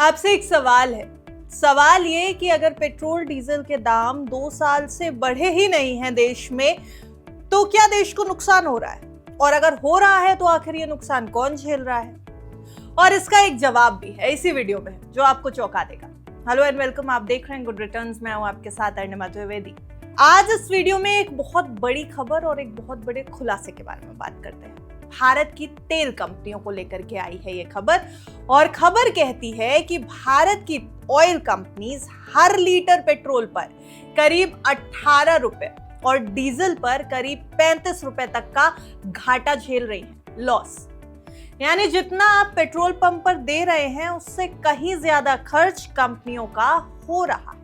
आपसे एक सवाल है। सवाल ये कि अगर पेट्रोल डीजल के दाम 2 साल से बढ़े ही नहीं हैं देश में, तो क्या देश को नुकसान हो रहा है? और अगर हो रहा है तो आखिर ये नुकसान कौन झेल रहा है? और इसका एक जवाब भी है इसी वीडियो में, जो आपको चौंका देगा। हेलो एंड वेलकम, आप देख रहे हैं गुड रिटर्न्स। मैं हूं आपके साथ अर्णिमा द्विवेदी। आज इस वीडियो में एक बहुत बड़ी खबर और एक बहुत बड़े खुलासे के बारे में बात करते हैं। भारत की तेल कंपनियों को लेकर के आई है ये खबर, और खबर कहती है कि भारत की ऑयल कंपनीज हर लीटर पेट्रोल पर करीब 18 रुपए और डीजल पर करीब 35 रुपए तक का घाटा झेल रही है, लॉस। यानी जितना आप पेट्रोल पंप पर दे रहे हैं उससे कहीं ज्यादा खर्च कंपनियों का हो रहा है।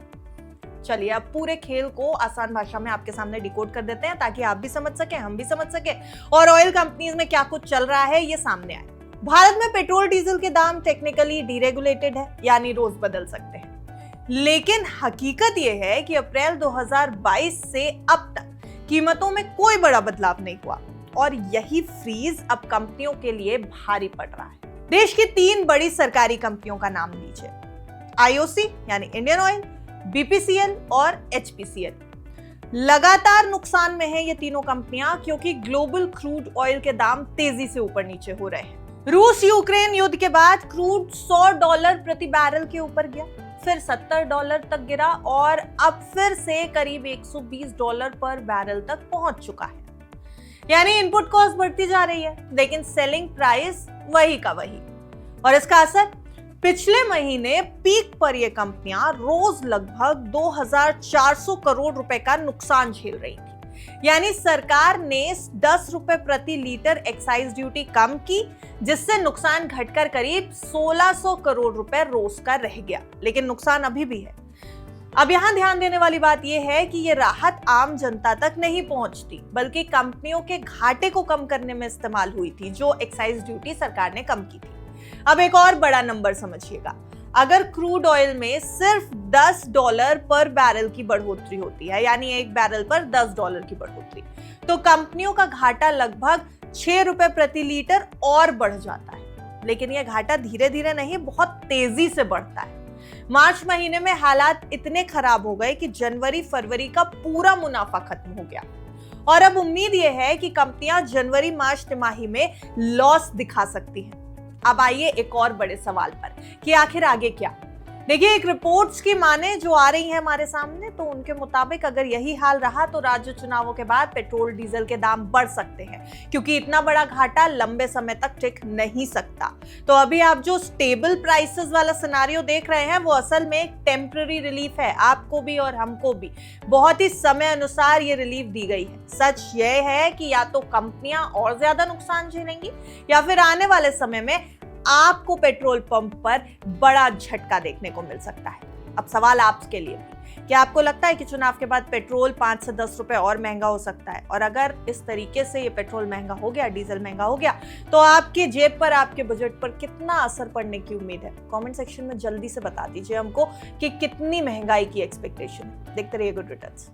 चलिए अब पूरे खेल को आसान भाषा में आपके सामने डिकोड कर देते हैं, ताकि आप भी समझ सके, हम भी समझ सके और ऑयल कंपनीज में क्या कुछ चल रहा है ये सामने आए। भारत में पेट्रोल डीजल के दाम टेक्निकली डीरेगुलेटेड है, यानी रोज बदल सकते हैं। लेकिन हकीकत ये है कि अप्रैल 2022 से अब तक कीमतों में कोई बड़ा बदलाव नहीं हुआ, और यही फ्रीज अब कंपनियों के लिए भारी पड़ रहा है। देश की 3 बड़ी सरकारी कंपनियों का नाम लीजिए। आईओसी यानी इंडियन ऑयल, बीपीसीएल और एचपीसीएल। लगातार नुकसान में है ये तीनों कंपनियां, क्योंकि ग्लोबल क्रूड ऑयल के दाम तेजी से ऊपर नीचे हो रहे हैं। रूस यूक्रेन युद्ध के बाद क्रूड $100 प्रति बैरल के ऊपर गया, फिर $70 तक गिरा और अब फिर से करीब $120 पर बैरल तक पहुंच चुका है। यानी इनपुट कॉस्ट बढ़ती जा रही है, लेकिन सेलिंग प्राइस वही का वही। और इसका असर, पिछले महीने पीक पर ये कंपनियां रोज लगभग 2400 करोड़ रुपए का नुकसान झेल रही थी। यानी सरकार ने 10 रुपए प्रति लीटर एक्साइज ड्यूटी कम की, जिससे नुकसान घटकर करीब 1600 करोड़ रुपए रोज का रह गया। लेकिन नुकसान अभी भी है। अब यहां ध्यान देने वाली बात यह है कि ये राहत आम जनता तक नहीं पहुंचती, बल्कि कंपनियों के घाटे को कम करने में इस्तेमाल हुई थी, जो एक्साइज ड्यूटी सरकार ने कम की थी। अब एक और बड़ा नंबर समझिएगा। अगर क्रूड ऑयल में सिर्फ $10 पर बैरल की बढ़ोतरी होती है, यानी एक बैरल पर $10 की बढ़ोतरी, तो कंपनियों का घाटा लगभग 6 रुपए प्रति लीटर और बढ़ जाता है। लेकिन यह घाटा धीरे धीरे नहीं, बहुत तेजी से बढ़ता है। मार्च महीने में हालात इतने खराब हो गए कि जनवरी फरवरी का पूरा मुनाफा खत्म हो गया, और अब उम्मीद यह है कि कंपनियां जनवरी मार्च तिमाही में लॉस दिखा सकती हैं। अब आइए एक और बड़े सवाल पर कि आखिर आगे क्या। देखिए, एक रिपोर्ट्स की माने जो आ रही है हमारे सामने, तो उनके मुताबिक अगर यही हाल रहा तो राज्य चुनावों के बाद पेट्रोल डीजल के दाम बढ़ सकते हैं, क्योंकि इतना बड़ा घाटा लंबे समय तक टिक नहीं सकता। तो अभी आप जो स्टेबल प्राइसेस वाला सिनेरियो देख रहे हैं, वो असल में एक टेम्पररी रिलीफ है, आपको भी और हमको भी। बहुत ही समय अनुसार ये रिलीफ दी गई है। सच ये है कि या तो कंपनियां और ज्यादा नुकसान झेलेंगी, या फिर आने वाले समय में आपको पेट्रोल पंप पर बड़ा झटका देखने को मिल सकता है। अब सवाल आपके लिए भी, क्या आपको लगता है कि चुनाव के बाद पेट्रोल 5 से 10 रुपए और महंगा हो सकता है? और अगर इस तरीके से ये पेट्रोल महंगा हो गया, डीजल महंगा हो गया, तो आपके जेब पर, आपके बजट पर कितना असर पड़ने की उम्मीद है? कमेंट सेक्शन में जल्दी से बता दीजिए हमको कि कितनी महंगाई की एक्सपेक्टेशन है। देखते रहिए गुड रिटर्न्स।